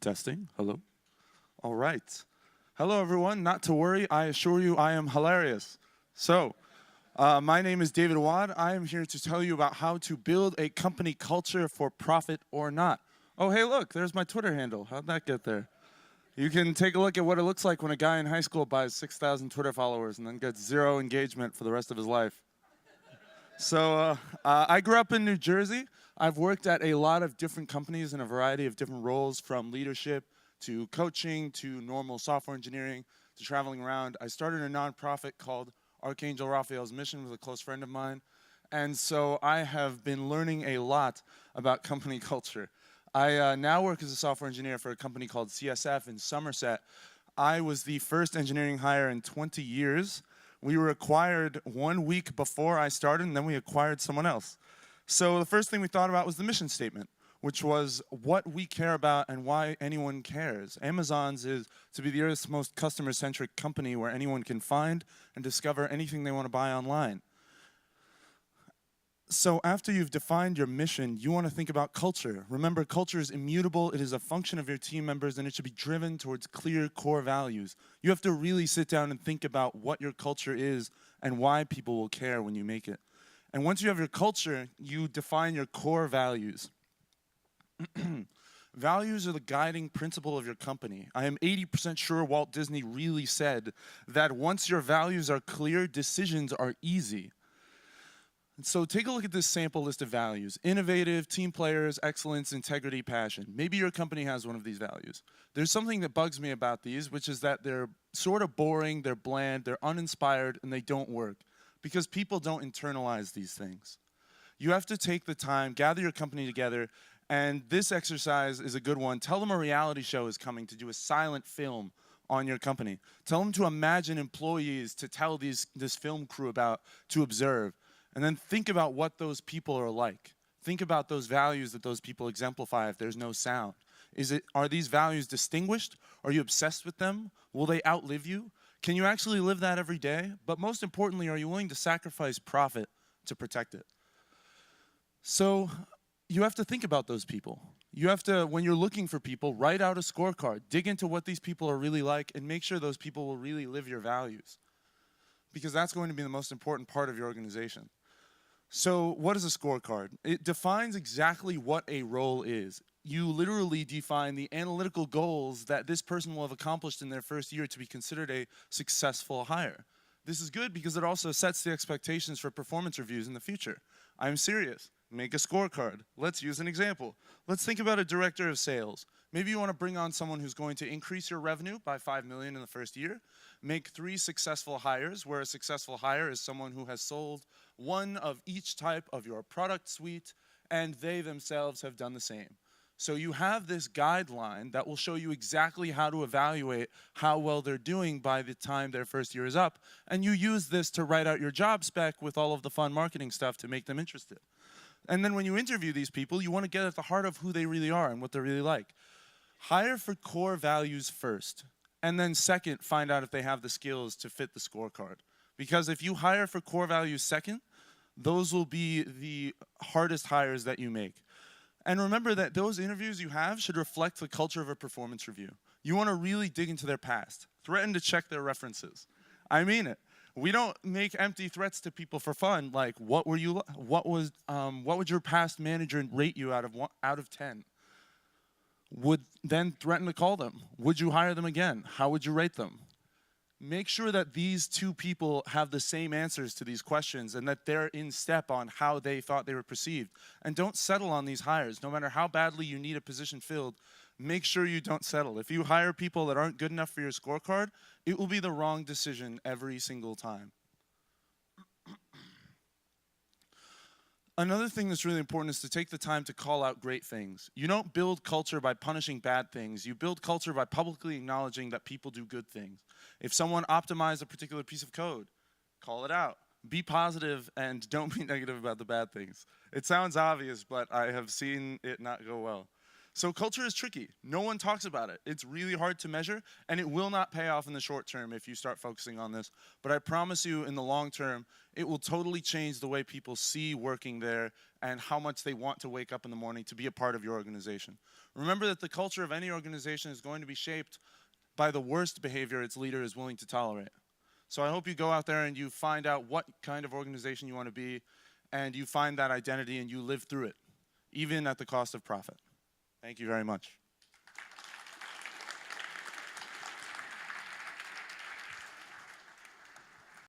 Testing. Hello. All right. Hello, everyone. Not to worry. I assure you I am hilarious. My name is David Awad. I am here to tell you about how to build a company culture for profit or not. Oh, hey, look. There's my Twitter handle. How'd that get there? You can take a look at what it looks like when a guy in high school buys 6,000 Twitter followers and then gets 0 engagement for the rest of his life. I grew up in New Jersey. I've worked at a lot of different companies in a variety of different roles, from leadership to coaching to normal software engineering to traveling around. I started a nonprofit called Archangel Raphael's Mission with a close friend of mine. And so I have been learning a lot about company culture. I now work as a software engineer for a company called CSF in Somerset. I was the first engineering hire in 20 years. We were acquired 1 week before I started, and then we acquired someone else. So the first thing we thought about was the mission statement, which was what we care about and why anyone cares. Amazon's is to be the Earth's most customer-centric company where anyone can find and discover anything they want to buy online. So after you've defined your mission, you want to think about culture. Remember, culture is immutable. It is a function of your team members, and it should be driven towards clear core values. You have to really sit down and think about what your culture is and why people will care when you make it. And once you have your culture, you define your core values. Values are the guiding principle of your company. I am 80% sure Walt Disney really said that once your values are clear, decisions are easy. And so take a look at this sample list of values. Innovative, team players, excellence, integrity, passion. Maybe your company has one of these values. There's something that bugs me about these, which is that they're sort of boring, they're bland, they're uninspired, and they don't work. Because people don't internalize these things. You have to take the time, gather your company together, and this exercise is a good one. Tell them a reality show is coming to do a silent film on your company. Tell them to imagine employees to tell this film crew about, to observe. And then think about what those people are like. Think about those values that those people exemplify if there's no sound. Are these values distinguished? Are you obsessed with them? Will they outlive you? Can you actually live that every day? But most importantly, are you willing to sacrifice profit to protect it? So you have to think about those people. You have to, when you're looking for people, write out a scorecard. Dig into what these people are really like and make sure those people will really live your values. Because that's going to be the most important part of your organization. So what is a scorecard? It defines exactly what a role is. You literally define the analytical goals that this person will have accomplished in their first year to be considered a successful hire. This is good because it also sets the expectations for performance reviews in the future. I'm serious. Make a scorecard. Let's use an example. Let's think about a director of sales. Maybe you want to bring on someone who's going to increase your revenue by $5 million in the first year. Make 3 successful hires, where a successful hire is someone who has sold one of each type of your product suite, and they themselves have done the same. So you have this guideline that will show you exactly how to evaluate how well they're doing by the time their first year is up. And you use this to write out your job spec with all of the fun marketing stuff to make them interested. And then when you interview these people, you want to get at the heart of who they really are and what they're really like. Hire for core values first. And then second, find out if they have the skills to fit the scorecard. Because if you hire for core values second, those will be the hardest hires that you make. And remember that those interviews you have should reflect the culture of a performance review. You want to really dig into their past. Threaten to check their references. I mean it. We don't make empty threats to people for fun, like what would your past manager rate you out of 10? Then threaten to call them. Would you hire them again? How would you rate them? Make sure that these two people have the same answers to these questions and that they're in step on how they thought they were perceived. And don't settle on these hires. No matter how badly you need a position filled, make sure you don't settle. If you hire people that aren't good enough for your scorecard, it will be the wrong decision every single time. Another thing that's really important is to take the time to call out great things. You don't build culture by punishing bad things. You build culture by publicly acknowledging that people do good things. If someone optimized a particular piece of code, call it out. Be positive and don't be negative about the bad things. It sounds obvious, but I have seen it not go well. So culture is tricky. No one talks about it. It's really hard to measure, and it will not pay off in the short term if you start focusing on this. But I promise you, in the long term, it will totally change the way people see working there and how much they want to wake up in the morning to be a part of your organization. Remember that the culture of any organization is going to be shaped by the worst behavior its leader is willing to tolerate. So I hope you go out there and you find out what kind of organization you want to be, and you find that identity and you live through it, even at the cost of profit. Thank you very much.